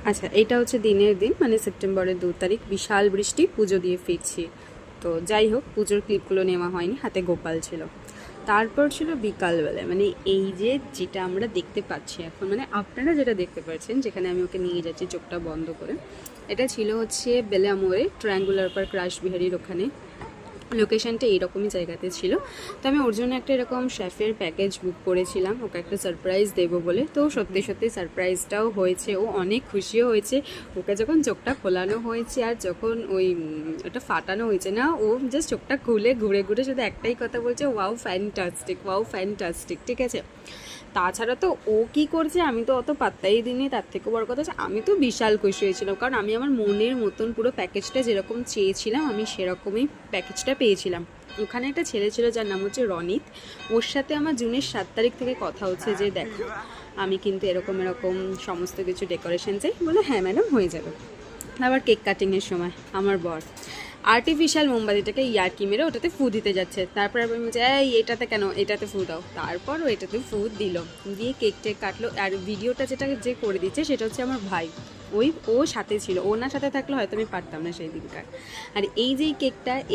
আচ্ছা, এটা হচ্ছে দিনের দিন, মানে সেপ্টেম্বরের 2 তারিখ, বিশাল বৃষ্টি, পুজো দিয়ে ফিরছি। তো যাই হোক, পুজোর ক্লিপগুলো নেওয়া হয়নি, হাতে গোপাল ছিল। তারপর ছিল বিকালবেলায়, মানে এই যে যেটা আমরা দেখতে পাচ্ছি এখন, মানে আপনারা যেটা দেখতে পাচ্ছেন, যেখানে আমি ওকে নিয়ে যাচ্ছি চোখটা বন্ধ করে, এটা ছিল হচ্ছে বেলামোড়ে ট্রায়াঙ্গুলার পার্ক রাসবিহারীর ওখানে। লোকেশনটা এইরকমই জায়গাতে ছিল। তো আমি ওর জন্য একটা এরকম শেফের প্যাকেজ বুক করেছিলাম, ওকে একটা সারপ্রাইজ দেবো বলে। তো সত্যি সত্যি সারপ্রাইজটাও হয়েছে, ও অনেক খুশিও হয়েছে। ওকে যখন চোখটা খোলানো হয়েছে আর যখন ওই ওটা ফাটানো হয়েছে না, ও জাস্ট চোখটা খুলে ঘুরে ঘুরে শুধু একটাই কথা বলছে, ওয়াও ফ্যান্টাস্টিক, ওয়াও ফ্যান্টাস্টিক, ঠিক আছে। তাছাড়া তো ও কি করছে আমি তো অত পাত্তাই দিইনি। তার থেকে বড় কথা হচ্ছে আমি তো বিশাল খুশি হয়েছিলাম, কারণ আমি আমার মনের মতন পুরো প্যাকেজটা যেরকম চেয়েছিলাম আমি সেরকমই প্যাকেজটা পেয়েছিলাম। ওখানে একটা ছেলে ছিল যার নাম হচ্ছে রনিত। ওর সাথে আমার জুনের 7 তারিখ থেকে কথা হচ্ছে যে দেখো আমি কিন্তু এরকম এরকম সমস্ত কিছু ডেকোরেশন চাই। বলে হ্যাঁ ম্যাডাম, হয়ে যাবে। আবার কেক কাটিংয়ের সময় আমার বর আর্টিফিশিয়াল মোমবাতিটাকে ইয়ার্কি মেরে ওটাতে ফু দিতে যাচ্ছে। তারপর আমি বলছি এই এটাতে কেন, এটাতে ফু দাও। তারপর ও এটাতে ফু দিল, দিয়ে কেক টেক কাটলো। আর ভিডিওটা যেটা যে করে দিচ্ছে সেটা হচ্ছে আমার ভাই। ও সাথে ছিল, ও না সাথে থাকলে হয়তো আমি পারতাম না সেই দিনকার। আর এই যে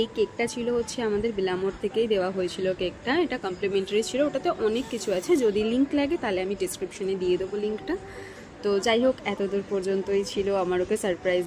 এই কেকটা ছিল হচ্ছে আমাদের বেলামোড় থেকেই দেওয়া হয়েছিল কেকটা। এটা কমপ্লিমেন্টারি ছিল, ওটাতে অনেক কিছু আছে, যদি লিঙ্ক লাগে তাহলে আমি ডিসক্রিপশনে দিয়ে দেবো লিঙ্কটা। তো যাই হোক, এতদূর পর্যন্তই ছিল আমার ওকে সারপ্রাইজ